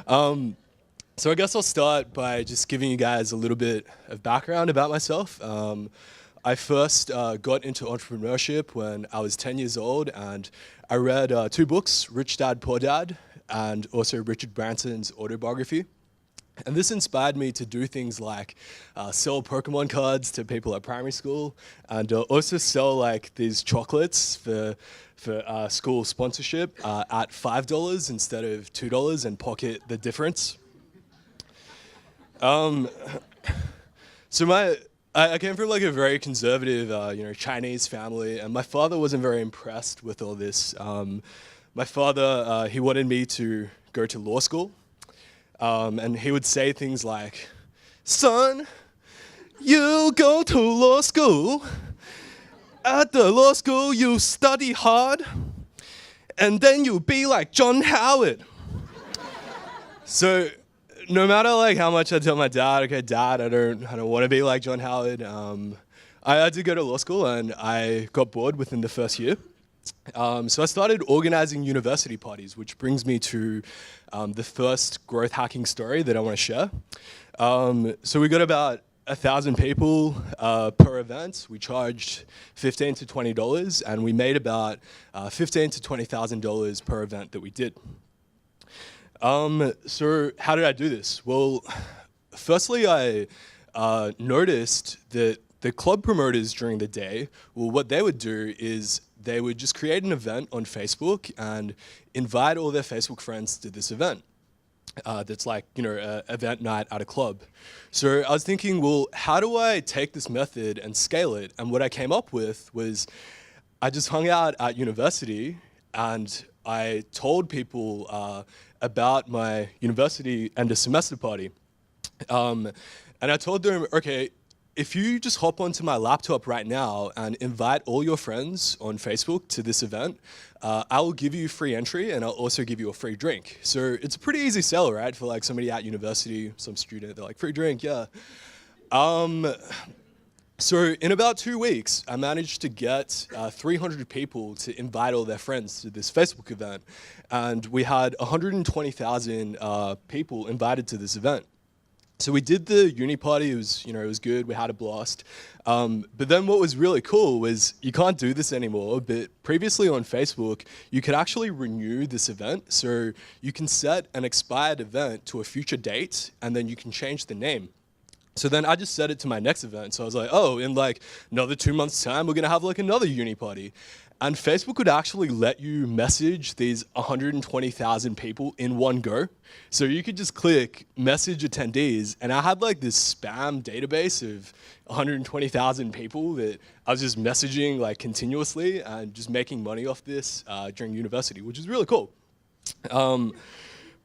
So I guess I'll start by just giving you guys a little bit of background about myself. I first got into entrepreneurship when I was 10 years old, and I read two books, Rich Dad, Poor Dad, and also Richard Branson's autobiography. And this inspired me to do things like sell Pokemon cards to people at primary school, and also sell like these chocolates for school sponsorship at $5 instead of $2 and pocket the difference. So I came from like a very conservative, Chinese family, and my father wasn't very impressed with all this. My father, he wanted me to go to law school. And he would say things like, "Son, you go to law school. At the law school, you study hard, and then you be like John Howard." So no matter like how much I tell my dad, "Okay, Dad, I don't want to be like John Howard," I had to go to law school, and I got bored within the first year. So I started organizing university parties, which brings me to the first growth hacking story that I want to share. So we got about 1,000 people per event. We charged $15 to $20, and we made about $15,000 to $20,000 per event that we did. So how did I do this? Well, firstly, I noticed that the club promoters during the day, well, what they would do is they would just create an event on Facebook and invite all their Facebook friends to this event. That's like, an event night at a club. So I was thinking, well, how do I take this method and scale it? And what I came up with was I just hung out at university and I told people about my university end of semester party. And I told them, okay, if you just hop onto my laptop right now and invite all your friends on Facebook to this event, I will give you free entry and I'll also give you a free drink. So it's a pretty easy sell, right? For like somebody at university, some student, they're like, free drink, yeah. So in about 2 weeks, I managed to get 300 people to invite all their friends to this Facebook event. And we had 120,000 people invited to this event. So we did the uni party, it was good, we had a blast. But then what was really cool was you can't do this anymore, but previously on Facebook, you could actually renew this event. So you can set an expired event to a future date, and then you can change the name. So then I just set it to my next event. So I was like, oh, in like another 2 months' time, we're gonna have like another uni party. And Facebook would actually let you message these 120,000 people in one go. So you could just click message attendees, and I had like this spam database of 120,000 people that I was just messaging like continuously and just making money off this during university, which is really cool. But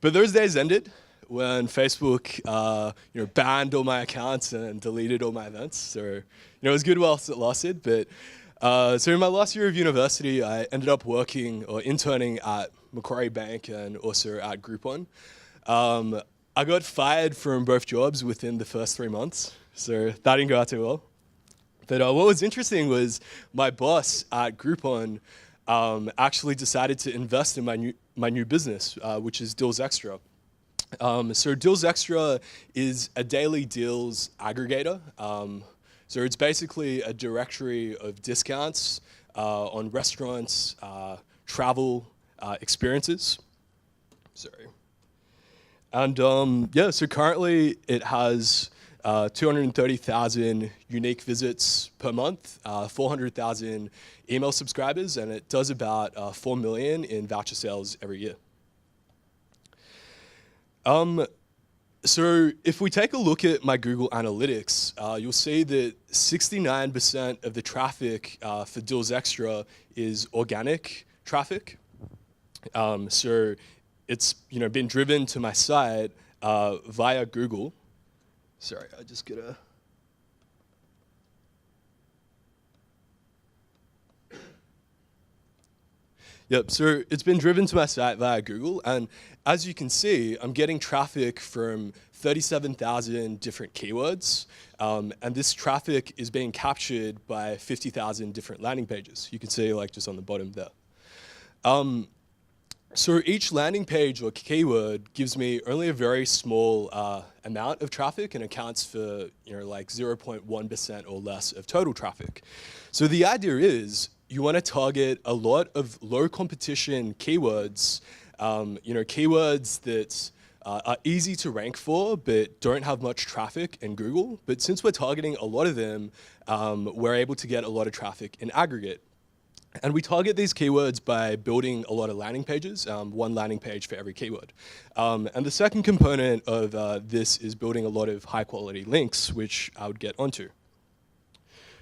those days ended when Facebook banned all my accounts and deleted all my events. So it was good whilst it lasted, but so in my last year of university, I ended up working or interning at Macquarie Bank and also at Groupon. I got fired from both jobs within the first 3 months, so that didn't go out too well. But what was interesting was my boss at Groupon actually decided to invest in my new business, which is Deals Extra. So Deals Extra is a daily deals aggregator. So it's basically a directory of discounts on restaurants, travel, experiences. Sorry. And so currently it has 230,000 unique visits per month, 400,000 email subscribers, and it does about 4 million in voucher sales every year. So if we take a look at my Google Analytics, you'll see that 69% of the traffic for Deals Extra is organic traffic. So it's been driven to my site via Google. Sorry, I just get a... Yep, so it's been driven to my site via Google, and as you can see, I'm getting traffic from 37,000 different keywords, and this traffic is being captured by 50,000 different landing pages. You can see like just on the bottom there. So each landing page or keyword gives me only a very small amount of traffic and accounts for like 0.1% or less of total traffic. So the idea is you want to target a lot of low competition keywords, keywords that are easy to rank for but don't have much traffic in Google. But since we're targeting a lot of them, we're able to get a lot of traffic in aggregate. And we target these keywords by building a lot of landing pages, one landing page for every keyword. And the second component of this is building a lot of high quality links, which I would get onto.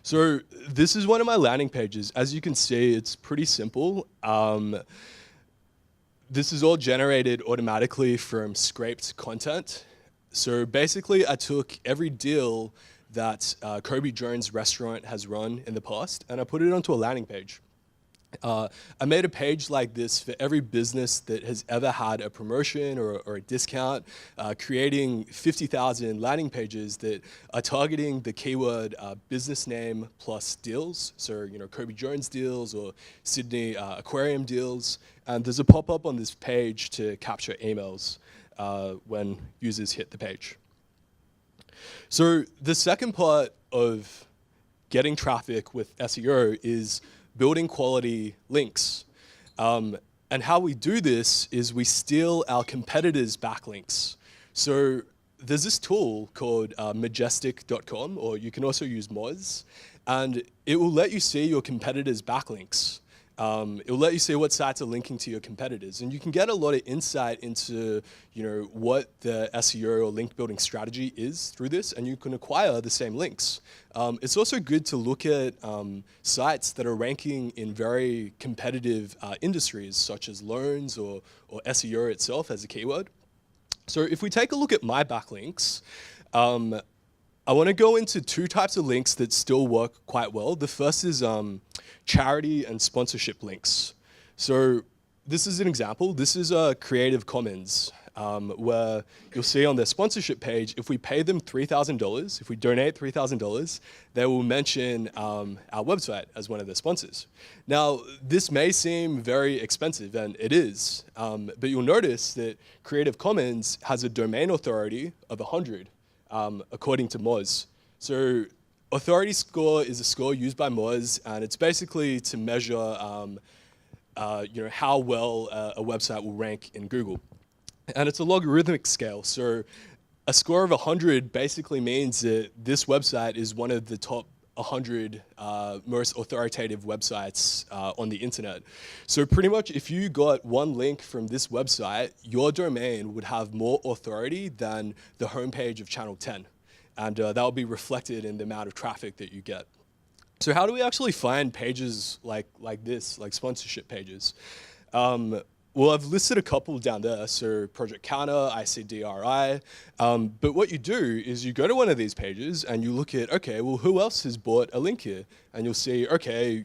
So this is one of my landing pages. As you can see, it's pretty simple. This is all generated automatically from scraped content. So basically, I took every deal that Kobe Jones restaurant has run in the past, and I put it onto a landing page. I made a page like this for every business that has ever had a promotion or a discount, creating 50,000 landing pages that are targeting the keyword business name plus deals. So, Kobe Jones deals or Sydney Aquarium deals. And there's a pop-up on this page to capture emails when users hit the page. So the second part of getting traffic with SEO is building quality links. And how we do this is we steal our competitors' backlinks. So there's this tool called majestic.com, or you can also use Moz, and it will let you see your competitors' backlinks. It will let you see what sites are linking to your competitors, and you can get a lot of insight into what the SEO or link building strategy is through this, and you can acquire the same links. It's also good to look at sites that are ranking in very competitive industries, such as loans or SEO itself as a keyword. So if we take a look at my backlinks, I want to go into two types of links that still work quite well. The first is charity and sponsorship links. So this is an example. This is Creative Commons, where you'll see on their sponsorship page, if we pay them $3,000, if we donate $3,000, they will mention our website as one of their sponsors. Now, this may seem very expensive, and it is, but you'll notice that Creative Commons has a domain authority of 100. According to Moz. So authority score is a score used by Moz, and it's basically to measure how well a website will rank in Google. And it's a logarithmic scale. So a score of 100 basically means that this website is one of the top 100 most authoritative websites on the internet. So pretty much if you got one link from this website, your domain would have more authority than the homepage of Channel 10. And that will be reflected in the amount of traffic that you get. So how do we actually find pages like this, like sponsorship pages? Well, I've listed a couple down there, so Project Counter, ICDRI, but what you do is you go to one of these pages and you look at, okay, well, who else has bought a link here? And you'll see, okay,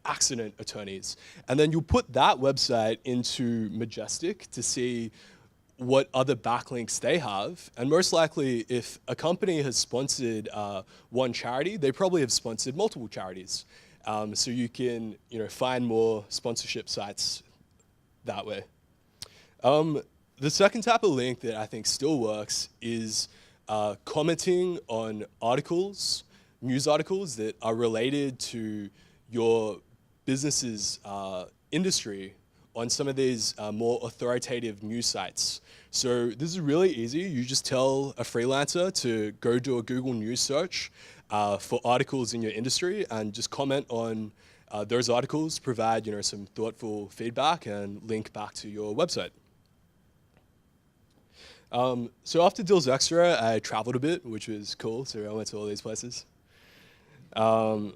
accident attorneys. And then you'll put that website into Majestic to see what other backlinks they have. And most likely, if a company has sponsored one charity, they probably have sponsored multiple charities. So you can find more sponsorship sites that way. The second type of link that I think still works is commenting on articles, news articles that are related to your business's industry on some of these more authoritative news sites. So this is really easy. You just tell a freelancer to go do a Google News search for articles in your industry and just comment on those articles, provide some thoughtful feedback and link back to your website. So after Deals Extra, I traveled a bit, which was cool. So I went to all these places. And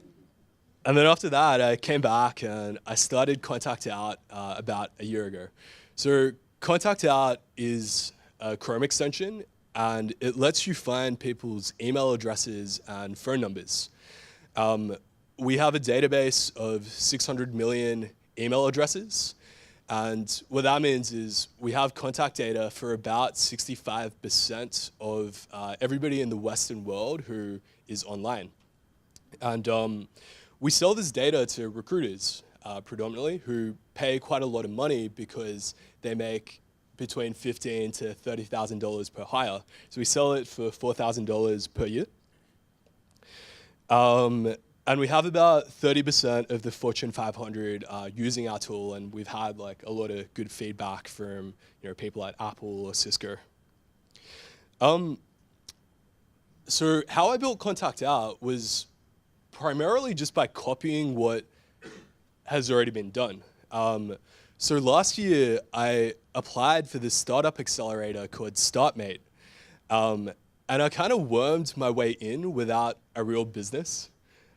then after that, I came back and I started Contact Out about a year ago. So Contact Out is a Chrome extension, and it lets you find people's email addresses and phone numbers. We have a database of 600 million email addresses. And what that means is we have contact data for about 65% of everybody in the Western world who is online. And we sell this data to recruiters. predominantly, who pay quite a lot of money because they make between $15,000 to $30,000 per hire. So we sell it for $4,000 per year. And we have about 30% of the Fortune 500 using our tool, and we've had like a lot of good feedback from people at Apple or Cisco. So how I built Contact Out was primarily just by copying what has already been done. So last year, I applied for this startup accelerator called StartMate. And I kind of wormed my way in without a real business.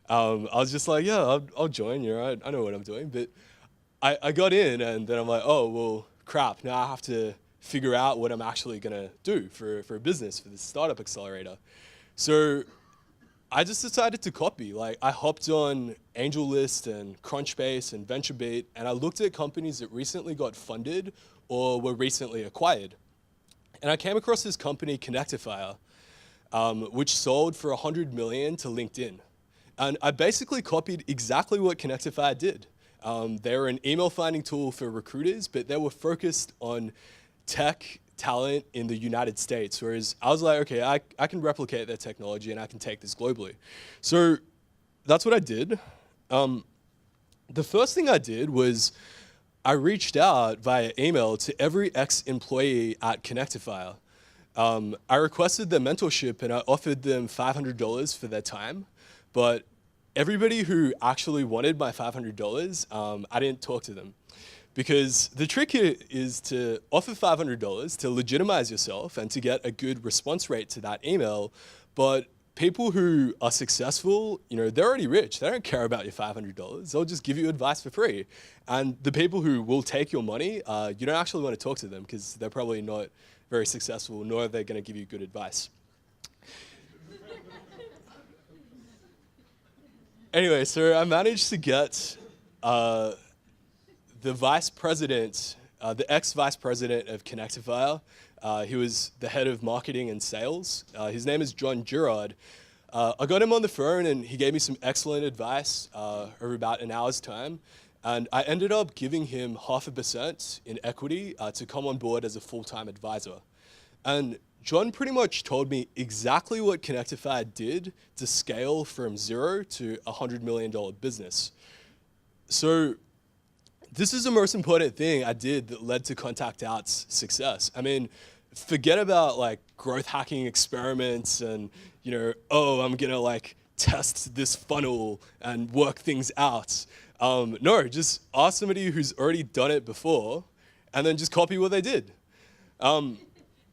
I was just like, yeah, I'll join you. I know what I'm doing. But I got in, and then I'm like, oh, well, crap. Now I have to figure out what I'm actually going to do for a business, for this startup accelerator. So I just decided to copy. Like, I hopped on AngelList and Crunchbase and VentureBeat, and I looked at companies that recently got funded or were recently acquired. And I came across this company, Connectifier, which sold for $100 million to LinkedIn. And I basically copied exactly what Connectifier did. They were an email finding tool for recruiters, but they were focused on tech talent in the United States, whereas I was like, okay, I can replicate their technology and I can take this globally. So that's what I did. The first thing I did was I reached out via email to every ex-employee at Connectifier. I requested their mentorship and I offered them $500 for their time, but everybody who actually wanted my $500, I didn't talk to them. Because the trick here is to offer $500 to legitimize yourself and to get a good response rate to that email. But people who are successful, they're already rich. They don't care about your $500. They'll just give you advice for free. And the people who will take your money, you don't actually want to talk to them because they're probably not very successful, nor are they going to give you good advice. Anyway, so I managed to get the vice president, the ex-vice president of Connectifier. He was the head of marketing and sales. His name is John Girard. I got him on the phone and he gave me some excellent advice over about an hour's time. And I ended up giving him 0.5% in equity to come on board as a full-time advisor. And John pretty much told me exactly what Connectifier did to scale from 0 to a $100 million business. So this is the most important thing I did that led to Contact Out's success. I mean, forget about like growth hacking experiments and, oh, I'm gonna like test this funnel and work things out. No, just ask somebody who's already done it before and then just copy what they did.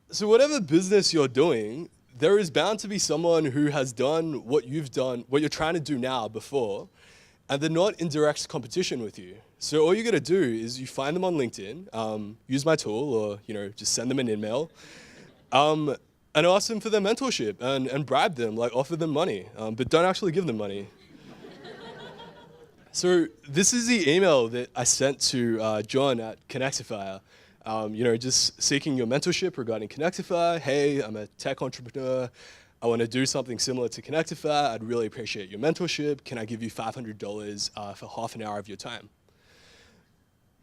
So whatever business you're doing, there is bound to be someone who has done what you've done, what you're trying to do now before, and they're not in direct competition with you. So all you gotta do is you find them on LinkedIn, use my tool, or just send them an email, and ask them for their mentorship and bribe them, like offer them money, but don't actually give them money. So this is the email that I sent to John at Connectifier, just seeking your mentorship regarding Connectifier. Hey, I'm a tech entrepreneur. I want to do something similar to Connectifier. I'd really appreciate your mentorship. Can I give you $500 for half an hour of your time?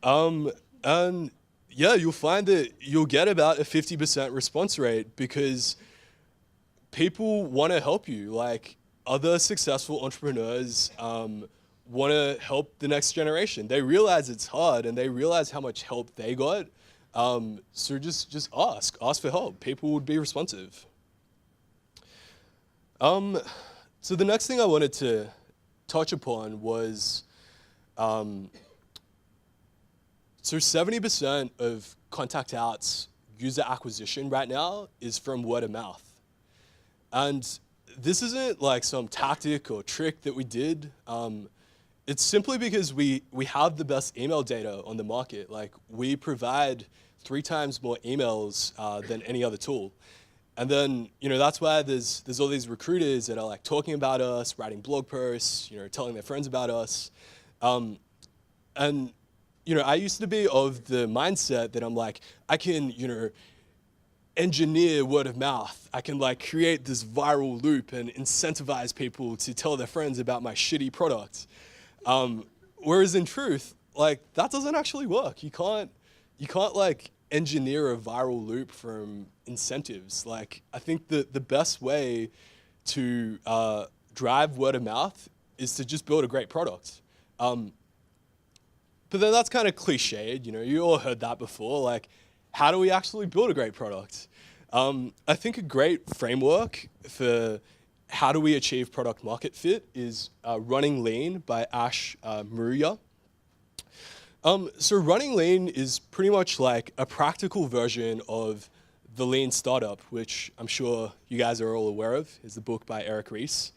And yeah, you'll find that you'll get about a 50% response rate because people want to help you. Like other successful entrepreneurs want to help the next generation. They realize it's hard and they realize how much help they got. So just ask for help. People would be responsive. So the next thing I wanted to touch upon was, so 70% of Contact Out's user acquisition right now is from word of mouth. And this isn't like some tactic or trick that we did. It's simply because we have the best email data on the market. Like we provide 3 times more emails than any other tool. And then, that's why there's all these recruiters that are like talking about us, writing blog posts, telling their friends about us. And, I used to be of the mindset that I'm like, I can, engineer word of mouth. I can like create this viral loop and incentivize people to tell their friends about my shitty product. Whereas in truth, like that doesn't actually work. You can't like engineer a viral loop from incentives. Like I think the best way to drive word of mouth is to just build a great product. But then that's kind of cliched, you know, you all heard that before. Like, how do we actually build a great product? I think a great framework for how do we achieve product market fit is Running Lean by Ash Maurya. So Running Lean is pretty much like a practical version of the Lean Startup, which I'm sure you guys are all aware of, is the book by Eric Ries.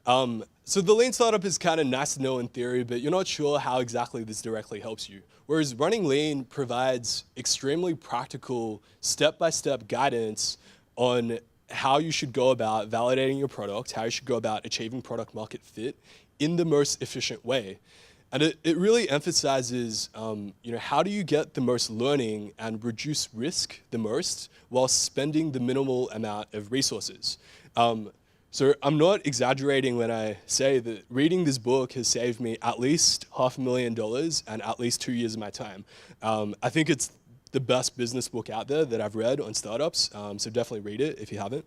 So the Lean Startup is kind of nice to know in theory, but you're not sure how exactly this directly helps you. Whereas Running Lean provides extremely practical, step-by-step guidance on how you should go about validating your product, how you should go about achieving product market fit in the most efficient way. And it really emphasizes, you know, how do you get the most learning and reduce risk the most while spending the minimal amount of resources. So I'm not exaggerating when I say that reading this book has saved me at least $500,000 and at least 2 years of my time. I think it's the best business book out there that I've read on startups, so definitely read it if you haven't.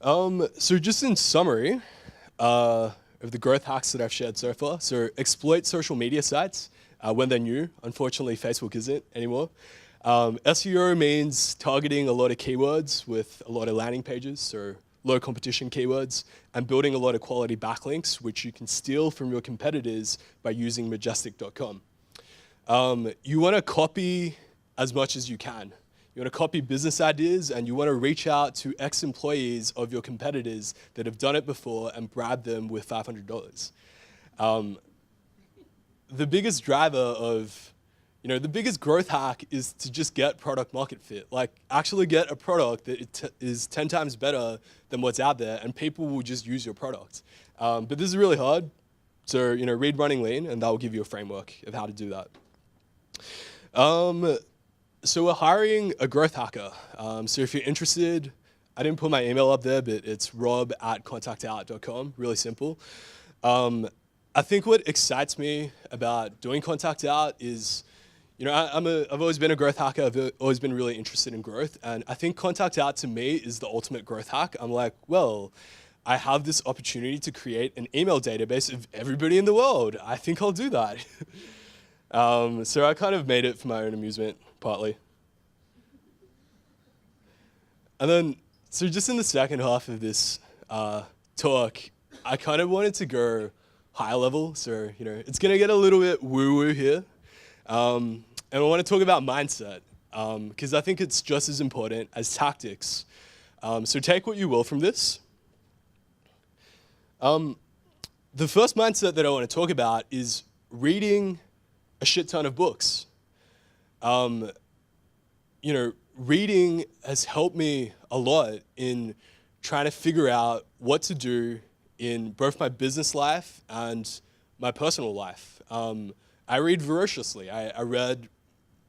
So just in summary of the growth hacks that I've shared so far, so exploit social media sites when they're new. Unfortunately, Facebook isn't anymore. SEO means targeting a lot of keywords with a lot of landing pages, so low competition keywords, and building a lot of quality backlinks, which you can steal from your competitors by using majestic.com. You want to copy as much as you can. You want to copy business ideas, and you want to reach out to ex-employees of your competitors that have done it before and bribe them with $500. The biggest driver of the biggest growth hack is to just get product market fit. Like, actually get a product that is 10 times better than what's out there, and people will just use your product. But this is really hard. So, read Running Lean, and that will give you a framework of how to do that. So we're hiring a growth hacker. So if you're interested, I didn't put my email up there, but it's rob@contactout.com, really simple. I think what excites me about doing Contact Out is, I've always been a growth hacker. I've always been really interested in growth. And I think Contact Out to me is the ultimate growth hack. I'm like, well, I have this opportunity to create an email database of everybody in the world. I think I'll do that. So I kind of made it for my own amusement, partly. And then, so just in the second half of this talk, I kind of wanted to go high level. So, it's going to get a little bit woo-woo here. And I want to talk about mindset, because I think it's just as important as tactics. So take what you will from this. The first mindset that I want to talk about is reading a shit ton of books. Reading has helped me a lot in trying to figure out what to do in both my business life and my personal life. I read voraciously. I read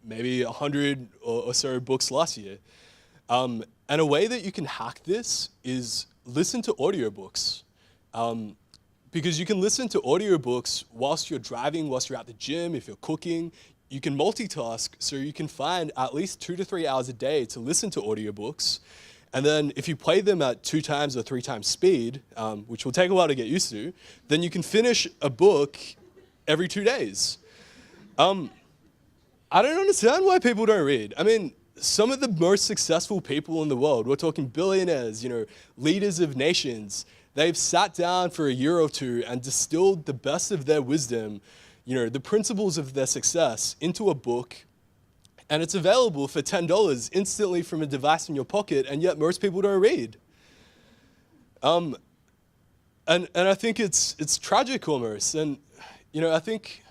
maybe 100 or so books last year. And a way that you can hack this is listen to audiobooks. Because you can listen to audiobooks whilst you're driving, whilst you're at the gym, if you're cooking. You can multitask, so you can find at least 2 to 3 hours a day to listen to audiobooks. And then if you play them at 2 times or 3 times speed, which will take a while to get used to, then you can finish a book every 2 days. I don't understand why people don't read. I mean, some of the most successful people in the world, we're talking billionaires, leaders of nations, they've sat down for a year or two and distilled the best of their wisdom, the principles of their success into a book, and it's available for $10 instantly from a device in your pocket, and yet most people don't read. And I think it's tragic almost, and I think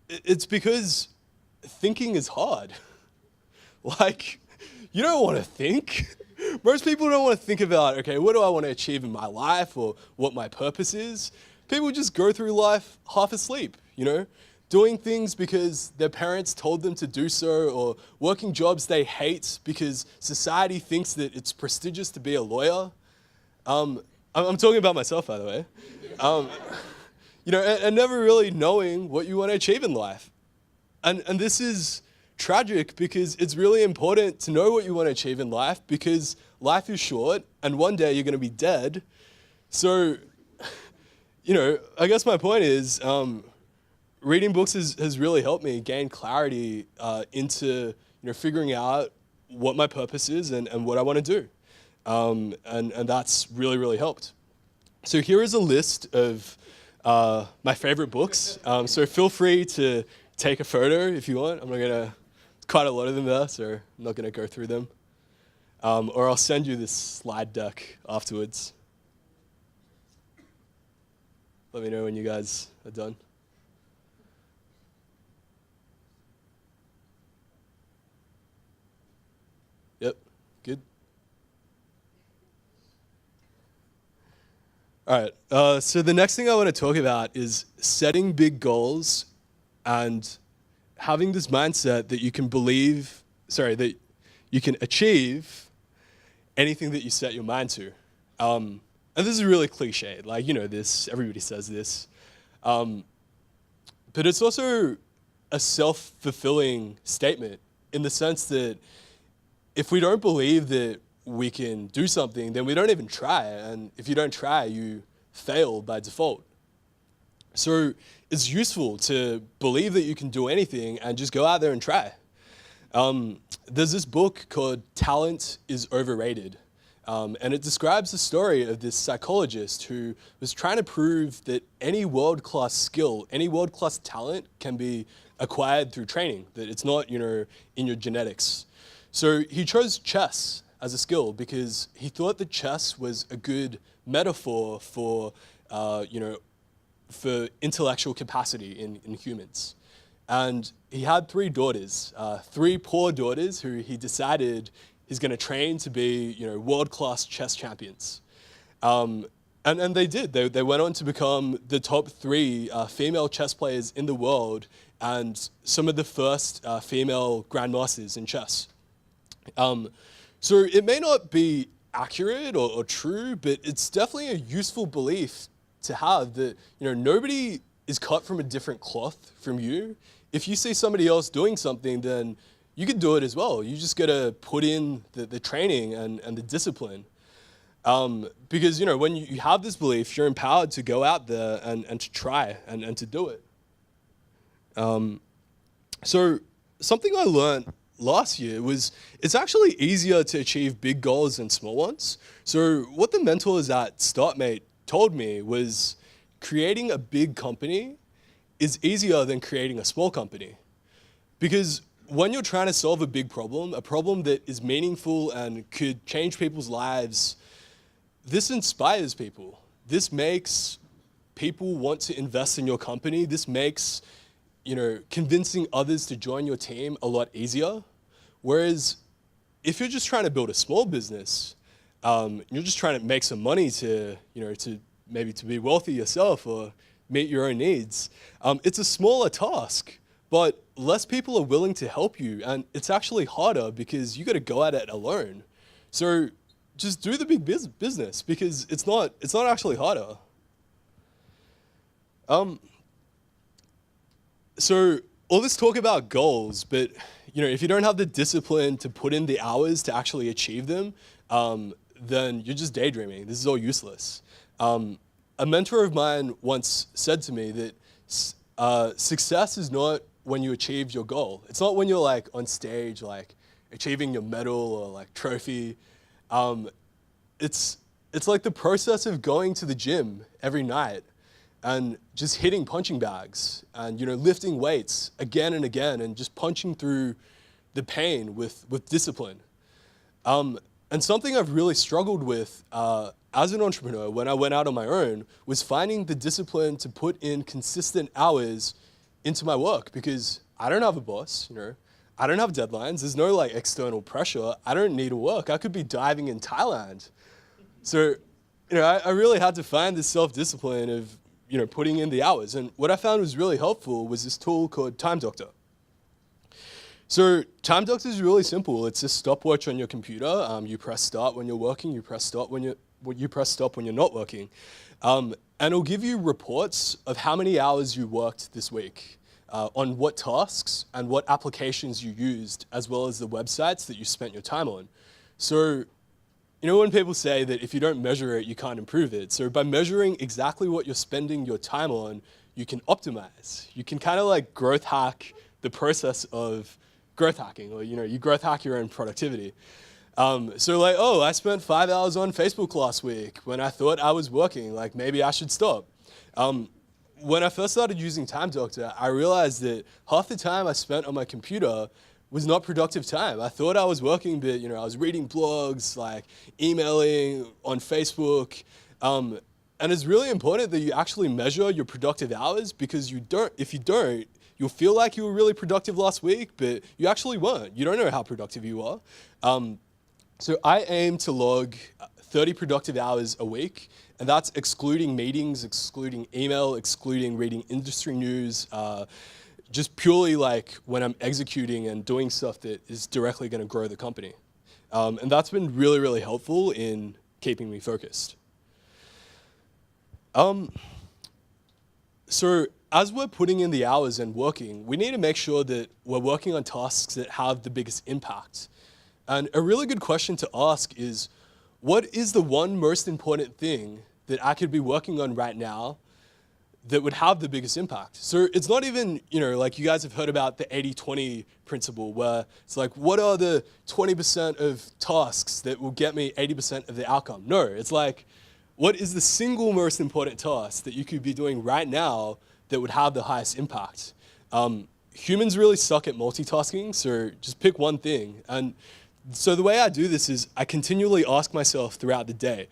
it's because thinking is hard. Like, you don't want to think. Most people don't want to think about, okay, what do I want to achieve in my life or what my purpose is? People just go through life half asleep, doing things because their parents told them to do so, or working jobs they hate because society thinks that it's prestigious to be a lawyer. I'm talking about myself, by the way. and never really knowing what you want to achieve in life. And this is tragic because it's really important to know what you want to achieve in life because life is short and one day you're going to be dead. So, I guess my point is reading books has really helped me gain clarity into, figuring out what my purpose is and what I want to do. And that's really, really helped. So here is a list of my favorite books. So feel free to take a photo if you want. I'm not going to, quite a lot of them there, so I'm not going to go through them. Or I'll send you this slide deck afterwards. Let me know when you guys are done. Yep, good. All right, so the next thing I want to talk about is setting big goals and having this mindset that you can that you can achieve anything that you set your mind to. And this is really cliched, like, this, everybody says this. But it's also a self-fulfilling statement in the sense that if we don't believe that we can do something, then we don't even try. And if you don't try, you fail by default. So it's useful to believe that you can do anything and just go out there and try. There's this book called Talent is Overrated. And it describes the story of this psychologist who was trying to prove that any world-class skill, any world-class talent can be acquired through training, that it's not, in your genetics. So he chose chess as a skill because he thought that chess was a good metaphor for, for intellectual capacity in humans. And he had three daughters, three poor daughters who he decided he's going to train to be, world-class chess champions. And they did. They went on to become the top three female chess players in the world and some of the first female grandmasters in chess. So it may not be accurate or true, but it's definitely a useful belief to have that, nobody is cut from a different cloth from you. If you see somebody else doing something, then you could do it as well. You just got to put in the training and the discipline. Because, when you have this belief, you're empowered to go out there and to try and to do it. So something I learned last year was it's actually easier to achieve big goals than small ones. So what the mentors at StartMate told me was creating a big company is easier than creating a small company. Because when you're trying to solve a big problem, a problem that is meaningful and could change people's lives, this inspires people. This makes people want to invest in your company. This makes, convincing others to join your team a lot easier. Whereas if you're just trying to build a small business, you're just trying to make some money to be wealthy yourself or meet your own needs. It's a smaller task, but less people are willing to help you, and it's actually harder because you got to go at it alone. So just do the big business because it's not actually harder. So all this talk about goals, but if you don't have the discipline to put in the hours to actually achieve them, then you're just daydreaming. This is all useless. A mentor of mine once said to me that success is not when you achieve your goal. It's not when you're on stage, achieving your medal or trophy. It's like the process of going to the gym every night and just hitting punching bags and lifting weights again and again and just punching through the pain with discipline. And something I've really struggled with as an entrepreneur when I went out on my own was finding the discipline to put in consistent hours into my work because I don't have a boss, I don't have deadlines. There's no external pressure. I don't need to work. I could be diving in Thailand. So, I really had to find this self-discipline of, putting in the hours. And what I found was really helpful was this tool called Time Doctor. So Time Doctor is really simple. It's a stopwatch on your computer. You press start when you're working. You press stop when you press stop when you're not working. And And it'll give you reports of how many hours you worked this week, on what tasks and what applications you used, as well as the websites that you spent your time on. So, you know when people say that if you don't measure it, you can't improve it? So by measuring exactly what you're spending your time on, you can optimize. You can kind of like growth hack the process of growth hacking, or you growth hack your own productivity. So like, oh, I spent 5 hours on Facebook last week when I thought I was working, like maybe I should stop. When I first started using Time Doctor, I realized that half the time I spent on my computer was not productive time. I thought I was working, but I was reading blogs, like emailing on Facebook. And it's really important that you actually measure your productive hours, because if you don't, you'll feel like you were really productive last week, but you actually weren't. You don't know how productive you are. So I aim to log 30 productive hours a week, and that's excluding meetings, excluding email, excluding reading industry news, just purely like when I'm executing and doing stuff that is directly going to grow the company. And that's been really, really helpful in keeping me focused. So as we're putting in the hours and working, we need to make sure that we're working on tasks that have the biggest impact. And a really good question to ask is, what is the one most important thing that I could be working on right now that would have the biggest impact? So it's not even, like you guys have heard about the 80-20 principle, where it's like, what are the 20% of tasks that will get me 80% of the outcome? No, it's like, what is the single most important task that you could be doing right now that would have the highest impact? Humans really suck at multitasking, so just pick one thing. And so the way I do this is I continually ask myself throughout the day,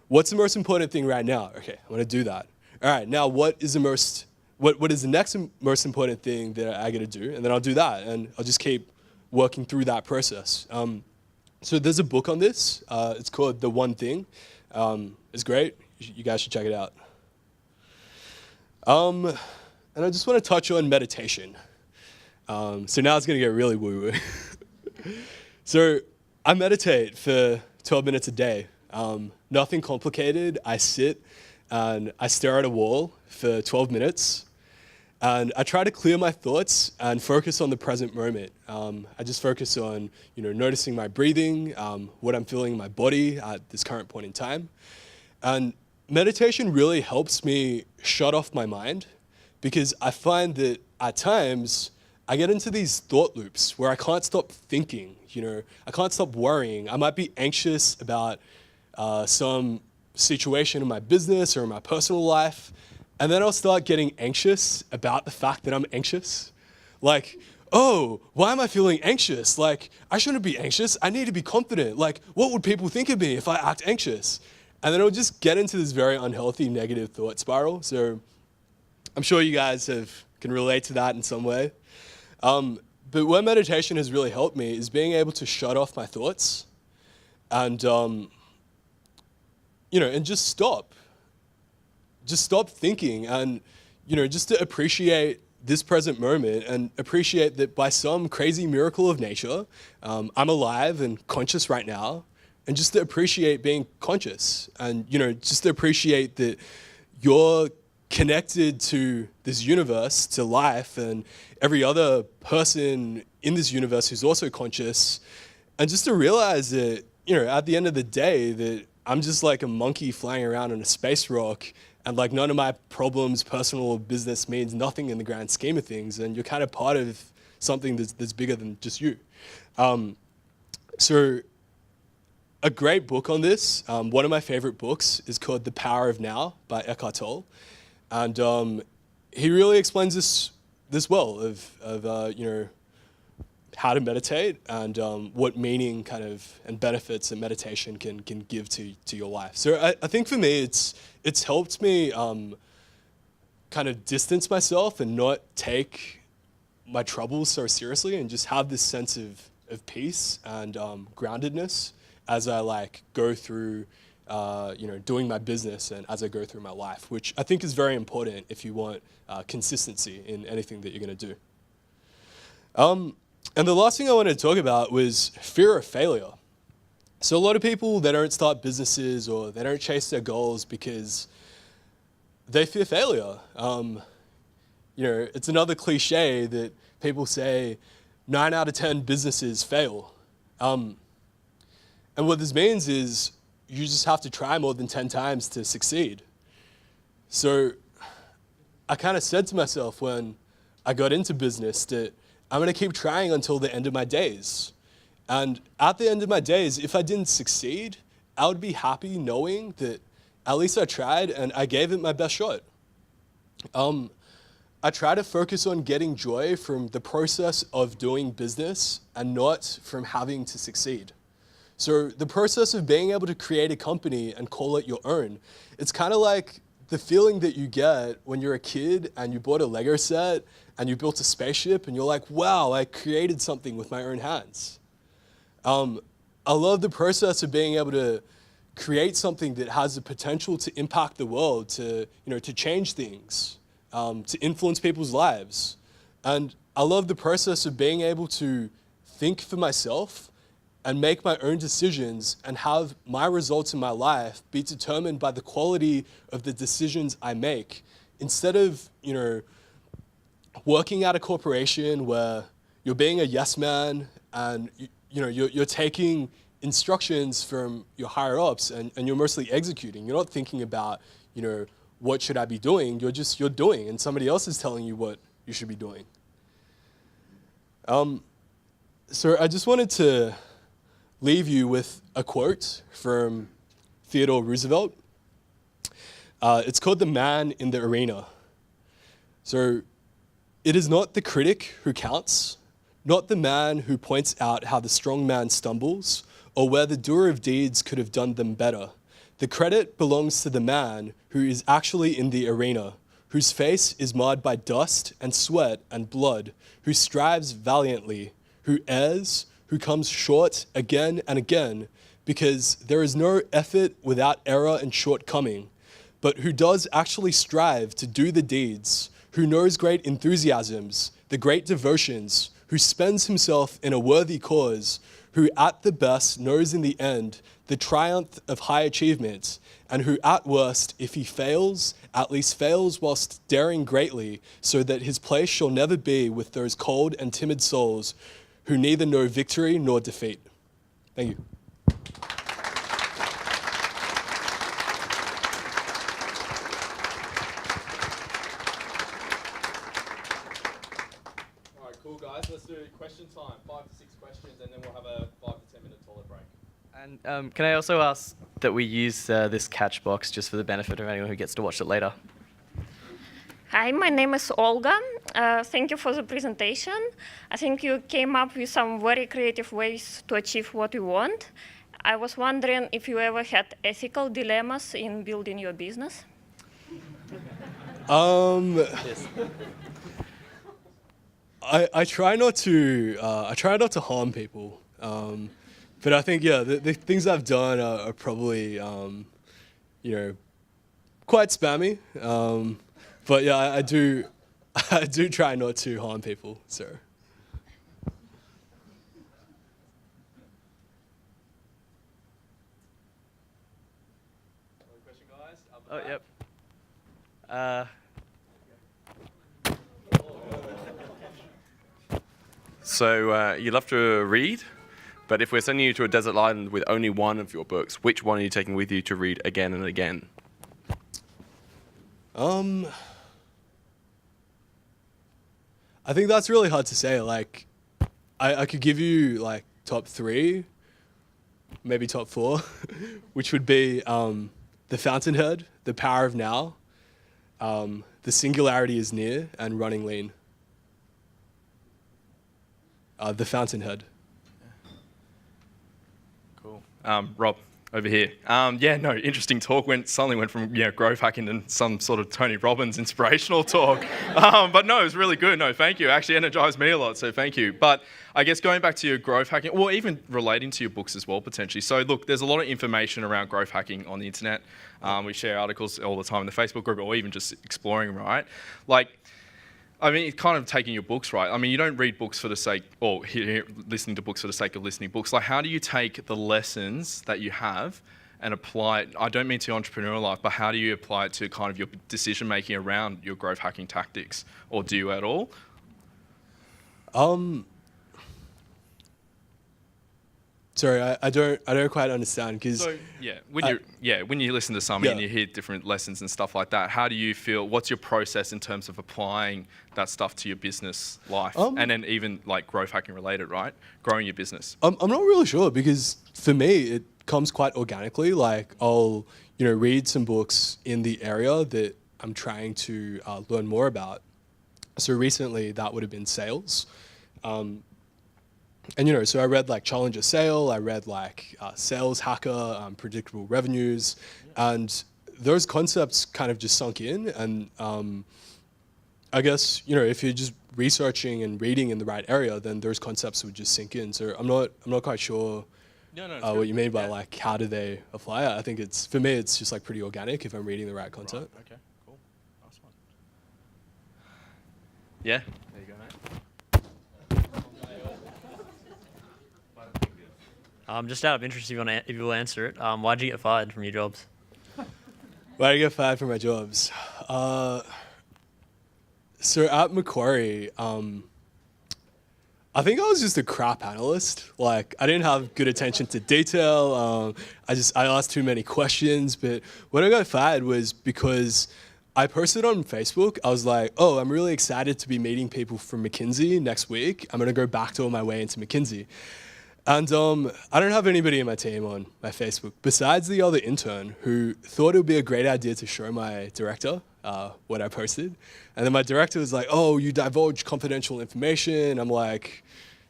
what's the most important thing right now? Okay, I'm gonna do that. All right, now what is the next most important thing that I gotta do? And then I'll do that, and I'll just keep working through that process. So there's a book on this. It's called The One Thing. It's great. You guys should check it out. And I just want to touch on meditation. So now it's gonna get really woo-woo. So I meditate for 12 minutes a day. Nothing complicated. I sit and I stare at a wall for 12 minutes. And I try to clear my thoughts and focus on the present moment. I just focus on, noticing my breathing, what I'm feeling in my body at this current point in time. And meditation really helps me shut off my mind, because I find that at times I get into these thought loops where I can't stop thinking, I can't stop worrying. I might be anxious about some situation in my business or in my personal life, and then I'll start getting anxious about the fact that I'm anxious. Like, oh, why am I feeling anxious? Like, I shouldn't be anxious. I need to be confident. Like, what would people think of me if I act anxious? And then I'll just get into this very unhealthy negative thought spiral. So I'm sure you guys can relate to that in some way. But where meditation has really helped me is being able to shut off my thoughts and, and just stop. Just stop thinking and, just to appreciate this present moment and appreciate that by some crazy miracle of nature, I'm alive and conscious right now. And just to appreciate being conscious and, just to appreciate that you're connected to this universe, to life, and every other person in this universe who's also conscious. And just to realize that, at the end of the day, that I'm just like a monkey flying around on a space rock, and like none of my problems, personal or business, means nothing in the grand scheme of things. And you're kind of part of something that's bigger than just you. So a great book on this, one of my favorite books, is called The Power of Now by Eckhart Tolle. And he really explains this well of how to meditate and what meaning and benefits that meditation can give to your life. So I think for me, it's helped me kind of distance myself and not take my troubles so seriously, and just have this sense of peace and groundedness as I go through doing my business and as I go through my life, which I think is very important if you want consistency in anything that you're going to do. And the last thing I wanted to talk about was fear of failure. So a lot of people, they don't start businesses or they don't chase their goals because they fear failure. It's another cliche that people say 9 out of 10 businesses fail. And what this means is you just have to try more than 10 times to succeed. So I kind of said to myself when I got into business that I'm going to keep trying until the end of my days. And at the end of my days, if I didn't succeed, I would be happy knowing that at least I tried and I gave it my best shot. I try to focus on getting joy from the process of doing business and not from having to succeed. So the process of being able to create a company and call it your own, it's kind of like the feeling that you get when you're a kid and you bought a Lego set and you built a spaceship and you're like, wow, I created something with my own hands. I love the process of being able to create something that has the potential to impact the world, to change things, to influence people's lives. And I love the process of being able to think for myself and make my own decisions and have my results in my life be determined by the quality of the decisions I make, instead of, working at a corporation where you're being a yes man and you're taking instructions from your higher ups and you're mostly executing. You're not thinking about, what should I be doing? You're doing, and somebody else is telling you what you should be doing. So I just wanted to leave you with a quote from Theodore Roosevelt. It's called "The Man in the Arena." So, it is not the critic who counts, not the man who points out how the strong man stumbles, or where the doer of deeds could have done them better. The credit belongs to the man who is actually in the arena, whose face is marred by dust and sweat and blood, who strives valiantly, who errs, who comes short again and again, because there is no effort without error and shortcoming, but who does actually strive to do the deeds, who knows great enthusiasms, the great devotions, who spends himself in a worthy cause, who at the best knows in the end the triumph of high achievement, and who at worst, if he fails, at least fails whilst daring greatly, so that his place shall never be with those cold and timid souls who neither know victory nor defeat. Thank you. All right, cool guys. Let's do question time. 5 to 6 questions, and then we'll have a 5 to 10 minute toilet break. And can I also ask that we use this catch box just for the benefit of anyone who gets to watch it later? Hi, my name is Olga. Thank you for the presentation. I think you came up with some very creative ways to achieve what you want. I was wondering if you ever had ethical dilemmas in building your business? Yes. I try not to harm people. But I think, the things I've done are probably, quite spammy. But yeah, I do try not to harm people, so. Another question, guys? Oh, yep. So you love to read, but if we're sending you to a desert island with only one of your books, which one are you taking with you to read again and again? I think that's really hard to say. Like, I could give you like top 3, maybe top 4, which would be The Fountainhead, The Power of Now, The Singularity is Near, and Running Lean. The Fountainhead. Cool. Rob, over here. Interesting talk. Suddenly went from growth hacking to some sort of Tony Robbins inspirational talk. But no, it was really good. No, thank you. Actually energized me a lot, so thank you. But I guess going back to your growth hacking, or even relating to your books as well, potentially. So look, there's a lot of information around growth hacking on the internet. We share articles all the time in the Facebook group, or even just exploring, right? It's kind of taking your books, right? You don't read books for the sake, or listening to books for the sake of listening books. Like, how do you take the lessons that you have and apply it? I don't mean to entrepreneurial life, but how do you apply it to kind of your decision making around your growth hacking tactics, or do you at all? Sorry, I don't quite understand because So when you listen to somebody and you hear different lessons and stuff like that, how do you feel? What's your process in terms of applying that stuff to your business life, and then even like growth hacking related, right? Growing your business. I'm not really sure because for me it comes quite organically. Like I'll read some books in the area that I'm trying to learn more about. So recently that would have been sales. And so I read like Challenger Sale, I read like Sales Hacker, Predictable Revenues, and those concepts kind of just sunk in. And I guess if you're just researching and reading in the right area, then those concepts would just sink in. So I'm not quite sure what you mean by like how do they apply it. I think for me it's just like pretty organic if I'm reading the right content. Right. Okay. Cool. Nice one. Yeah. There you go, mate. Just out of interest, if you will answer it, why'd you get fired from your jobs? Why did I get fired from my jobs? So at Macquarie, I think I was just a crap analyst. Like I didn't have good attention to detail. I asked too many questions. But when I got fired was because I posted on Facebook. I was like, oh, I'm really excited to be meeting people from McKinsey next week. I'm going to go backdoor my way into McKinsey. And I don't have anybody in my team on my Facebook besides the other intern who thought it would be a great idea to show my director what I posted. And then my director was like, oh, you divulge confidential information. I'm like,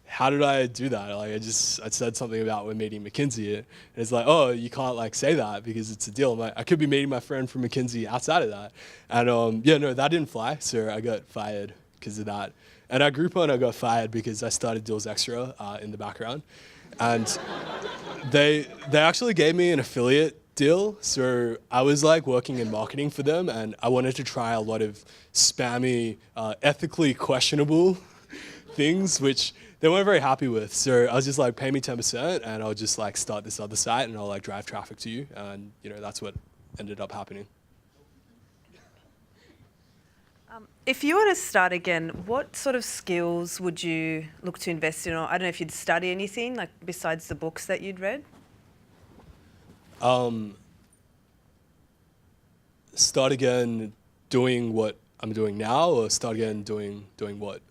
how did I do that? Like I said something about we're meeting McKinsey. And it's like, oh, you can't like say that because it's a deal. I'm like, I could be meeting my friend from McKinsey outside of that. And that didn't fly. So I got fired because of that. And at Groupon, I got fired because I started Deals Extra in the background. And they actually gave me an affiliate deal. So I was like working in marketing for them and I wanted to try a lot of spammy, ethically questionable things, which they weren't very happy with. So I was just like, pay me 10% and I'll just like start this other site and I'll like drive traffic to you. And that's what ended up happening. If you were to start again, what sort of skills would you look to invest in? Or I don't know if you'd study anything like besides the books that you'd read. Start again doing what I'm doing now, or start again doing what?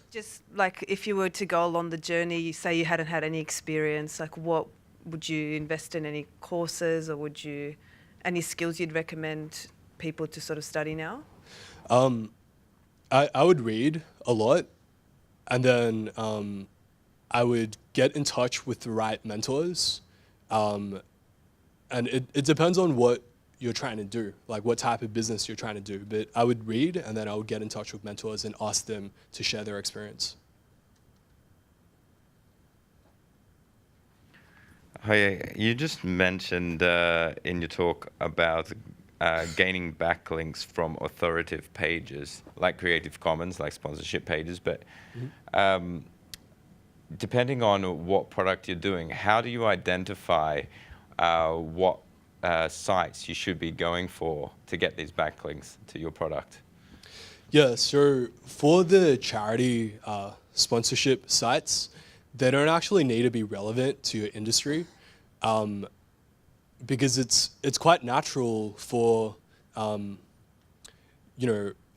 Just like if you were to go along the journey, you say you hadn't had any experience, like what would you invest in, any courses, or any skills you'd recommend people to sort of study now? I would read a lot, and then I would get in touch with the right mentors. And it depends on what you're trying to do, like what type of business you're trying to do. But I would read, and then I would get in touch with mentors and ask them to share their experience. Hi, you just mentioned in your talk about gaining backlinks from authoritative pages like Creative Commons, like sponsorship pages, but depending on what product you're doing, how do you identify what sites you should be going for to get these backlinks to your product? Yeah, so for the charity sponsorship sites, they don't actually need to be relevant to your industry. Because it's quite natural for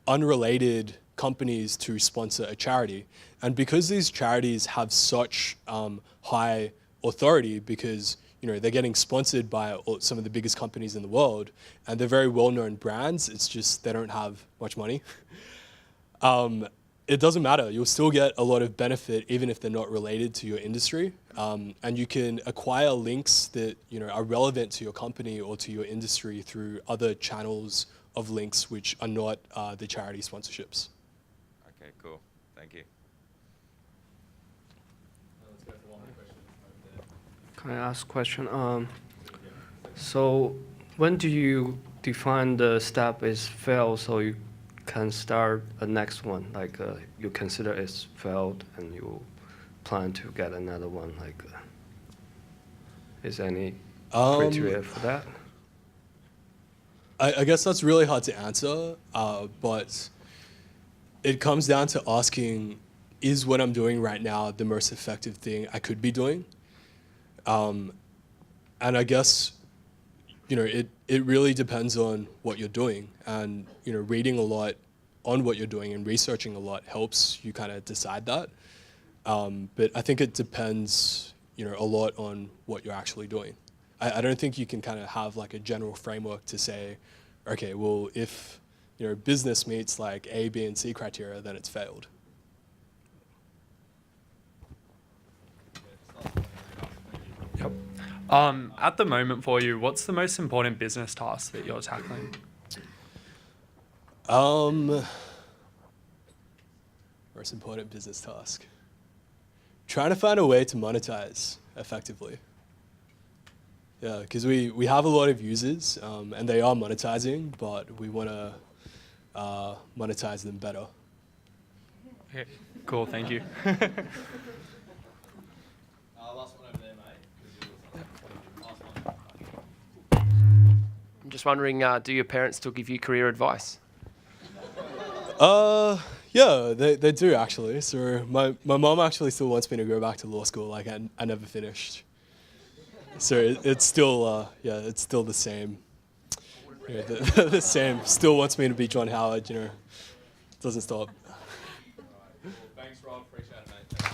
unrelated companies to sponsor a charity, and because these charities have such high authority, because they're getting sponsored by some of the biggest companies in the world, and they're very well-known brands. It's just they don't have much money. It doesn't matter. You'll still get a lot of benefit even if they're not related to your industry. And you can acquire links that are relevant to your company or to your industry through other channels of links which are not the charity sponsorships. Okay, cool. Thank you. Let's go for one more question over there. Can I ask a question? So when do you define the step is failed so you can start a next one? Like you consider it's failed and you plan to get another one. Like, is any? criteria for that? I guess that's really hard to answer, but it comes down to asking, is what I'm doing right now the most effective thing I could be doing? And I guess, it really depends on what you're doing. And, reading a lot on what you're doing and researching a lot helps you kind of decide that. But I think it depends, a lot on what you're actually doing. I don't think you can kind of have like a general framework to say, okay, well, if business meets like A, B, and C criteria, then it's failed. Yep. At the moment for you, what's the most important business task that you're tackling? Most important business task. Trying to find a way to monetize effectively. Yeah, because we have a lot of users and they are monetizing, but we want to monetize them better. Okay, cool, thank you. Last one over there, mate. Last one. I'm just wondering, do your parents still give you career advice? Yeah, they do actually. So my mom actually still wants me to go back to law school. Like I never finished. So it's still it's still the same. The same. Still wants me to be John Howard. Doesn't stop. Cool. Thanks, Rob. Appreciate it, mate.